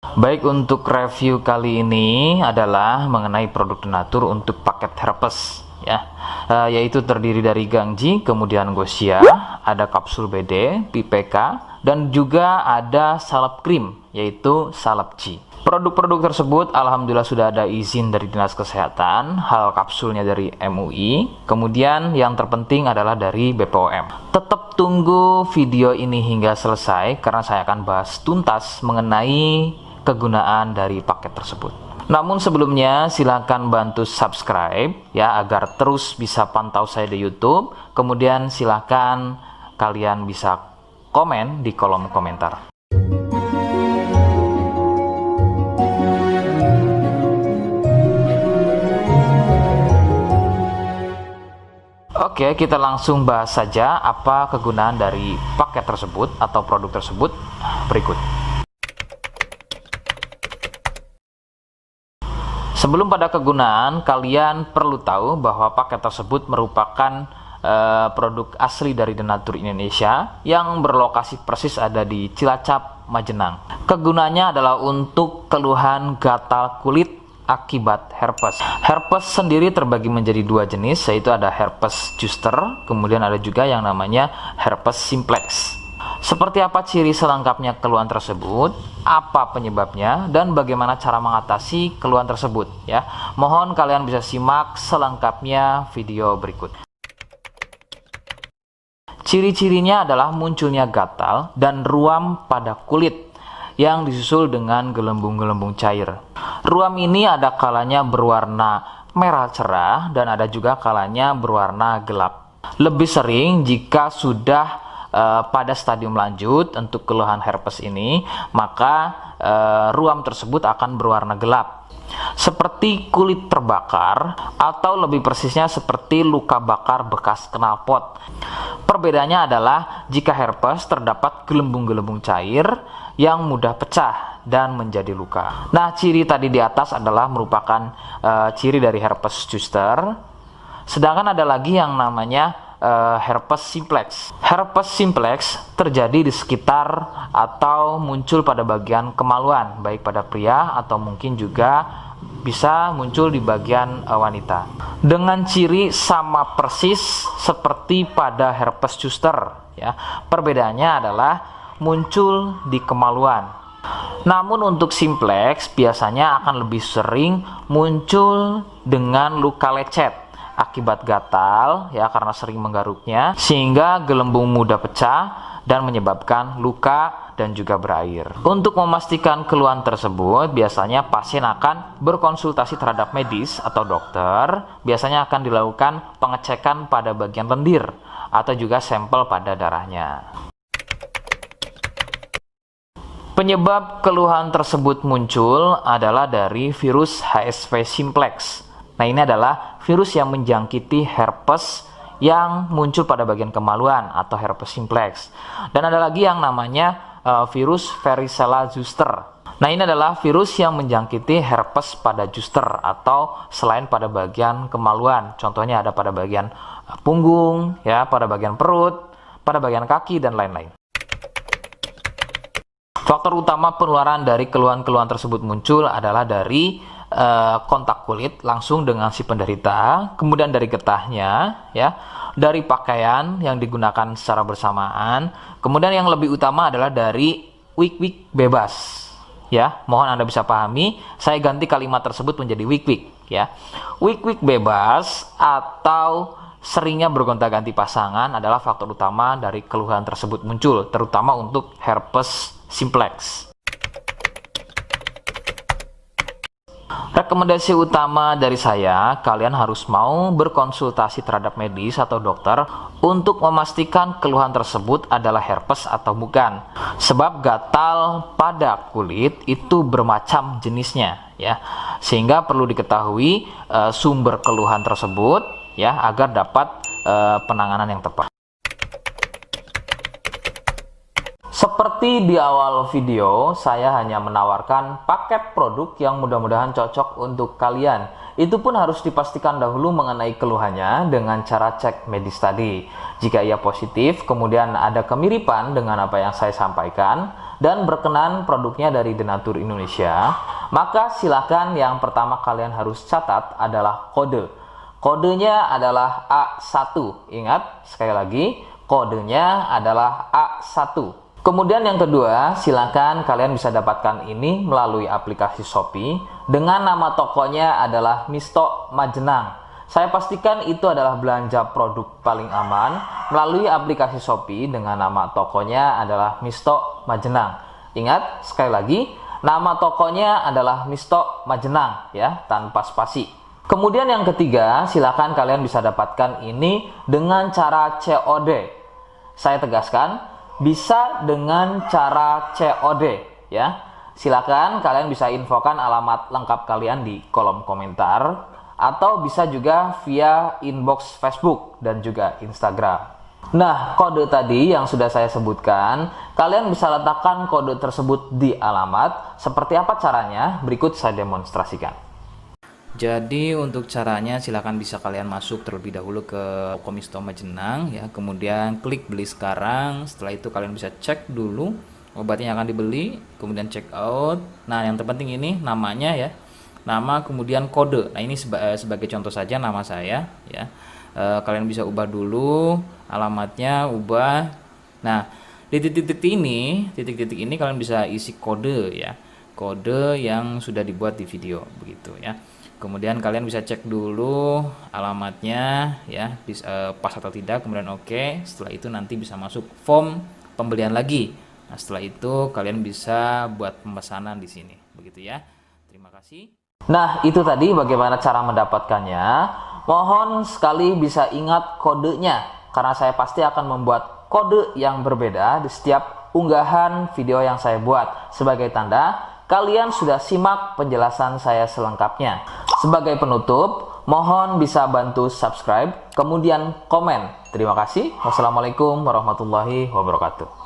Baik, untuk review kali ini adalah mengenai produk Denatur untuk paket herpes ya, yaitu terdiri dari Gangji, kemudian Gosia, ada kapsul BD, PPK, dan juga ada salep krim yaitu salep G. Produk-produk tersebut alhamdulillah sudah ada izin dari Dinas Kesehatan, hal kapsulnya dari MUI, kemudian yang terpenting adalah dari BPOM. Tetap tunggu video ini hingga selesai karena saya akan bahas tuntas mengenai kegunaan dari paket tersebut. Namun sebelumnya silahkan bantu subscribe ya agar terus bisa pantau saya di YouTube. Kemudian silahkan kalian bisa komen di kolom komentar. Oke, kita langsung bahas saja apa kegunaan dari paket tersebut atau produk tersebut berikut. Sebelum pada kegunaan, kalian perlu tahu bahwa paket tersebut merupakan produk asli dari Denatur Indonesia yang berlokasi persis ada di Cilacap, Majenang. Kegunaannya adalah untuk keluhan gatal kulit akibat herpes. Herpes sendiri terbagi menjadi dua jenis, yaitu ada herpes zoster, kemudian ada juga yang namanya herpes simplex. Seperti apa ciri selengkapnya keluhan tersebut, apa penyebabnya, dan bagaimana cara mengatasi keluhan tersebut ya. Mohon kalian bisa simak selengkapnya video berikut. Ciri-cirinya adalah munculnya gatal dan ruam pada kulit yang disusul dengan gelembung-gelembung cair. Ruam ini ada kalanya berwarna merah cerah dan ada juga kalanya berwarna gelap. Lebih sering jika sudah pada stadium lanjut untuk keluhan herpes ini, maka ruam tersebut akan berwarna gelap seperti kulit terbakar atau lebih persisnya seperti luka bakar bekas knalpot. Perbedaannya adalah jika herpes terdapat gelembung-gelembung cair yang mudah pecah dan menjadi luka. Nah, ciri tadi di atas adalah merupakan ciri dari herpes zoster. Sedangkan ada lagi yang namanya herpes simplex. Herpes simplex terjadi di sekitar atau muncul pada bagian kemaluan, baik pada pria atau mungkin juga bisa muncul di bagian wanita. Dengan ciri sama persis seperti pada herpes zoster ya. Perbedaannya adalah muncul di kemaluan. Namun untuk simplex biasanya akan lebih sering muncul dengan luka lecet akibat gatal ya, karena sering menggaruknya sehingga gelembung mudah pecah dan menyebabkan luka dan juga berair. Untuk memastikan keluhan tersebut biasanya pasien akan berkonsultasi terhadap medis atau dokter. Biasanya akan dilakukan pengecekan pada bagian lendir atau juga sampel pada darahnya. Penyebab keluhan tersebut muncul adalah dari virus HSV simplex. Nah, ini adalah virus yang menjangkiti herpes yang muncul pada bagian kemaluan atau herpes simplex. Dan ada lagi yang namanya virus varicella zoster. Nah, ini adalah virus yang menjangkiti herpes pada zoster atau selain pada bagian kemaluan. Contohnya ada pada bagian punggung, ya, pada bagian perut, pada bagian kaki dan lain-lain. Faktor utama penularan dari keluhan-keluhan tersebut muncul adalah dari kontak kulit langsung dengan si penderita, kemudian dari getahnya ya, dari pakaian yang digunakan secara bersamaan, kemudian yang lebih utama adalah dari wik-wik bebas ya. Mohon Anda bisa pahami, saya ganti kalimat tersebut menjadi wik-wik ya. Wik-wik bebas atau seringnya bergonta-ganti pasangan adalah faktor utama dari keluhan tersebut muncul, terutama untuk herpes simplex. Rekomendasi utama dari saya, kalian harus mau berkonsultasi terhadap medis atau dokter untuk memastikan keluhan tersebut adalah herpes atau bukan. Sebab gatal pada kulit itu bermacam jenisnya ya. Sehingga perlu diketahui sumber keluhan tersebut ya agar dapat penanganan yang tepat. Seperti di awal video, saya hanya menawarkan paket produk yang mudah-mudahan cocok untuk kalian. Itu pun harus dipastikan dahulu mengenai keluhannya dengan cara cek medis tadi. Jika ia positif, kemudian ada kemiripan dengan apa yang saya sampaikan, dan berkenan produknya dari Denatur Indonesia, maka silakan yang pertama kalian harus catat adalah kode. Kodenya adalah A1. Ingat, sekali lagi, kodenya adalah A1. Kemudian yang kedua, silakan kalian bisa dapatkan ini melalui aplikasi Shopee dengan nama tokonya adalah Misto Majenang. Saya pastikan itu adalah belanja produk paling aman melalui aplikasi Shopee dengan nama tokonya adalah Misto Majenang. Ingat, sekali lagi, nama tokonya adalah Misto Majenang ya, tanpa spasi. Kemudian yang ketiga, silakan kalian bisa dapatkan ini dengan cara COD. Saya tegaskan, bisa dengan cara COD ya. Silakan kalian bisa infokan alamat lengkap kalian di kolom komentar atau bisa juga via inbox Facebook dan juga Instagram. Nah, kode tadi yang sudah saya sebutkan, kalian bisa letakkan kode tersebut di alamat. Seperti apa caranya? Berikut saya demonstrasikan. Jadi untuk caranya silakan bisa kalian masuk terlebih dahulu ke Misto Majenang ya, kemudian klik beli sekarang. Setelah itu kalian bisa cek dulu obatnya yang akan dibeli, kemudian check out. Nah, yang terpenting ini namanya ya, nama kemudian kode. Nah, ini sebagai contoh saja nama saya ya. Kalian bisa ubah dulu alamatnya, ubah. Nah, di titik-titik ini kalian bisa isi kode ya, kode yang sudah dibuat di video begitu ya. Kemudian kalian bisa cek dulu alamatnya ya, pas atau tidak, kemudian oke. Setelah itu nanti bisa masuk form pembelian lagi. Nah, setelah itu kalian bisa buat pemesanan di sini begitu ya. Terima kasih. Nah, itu tadi bagaimana cara mendapatkannya. Mohon sekali bisa ingat kodenya, karena saya pasti akan membuat kode yang berbeda di setiap unggahan video yang saya buat sebagai tanda kalian sudah simak penjelasan saya selengkapnya. Sebagai penutup, mohon bisa bantu subscribe, kemudian komen. Terima kasih. Wassalamualaikum warahmatullahi wabarakatuh.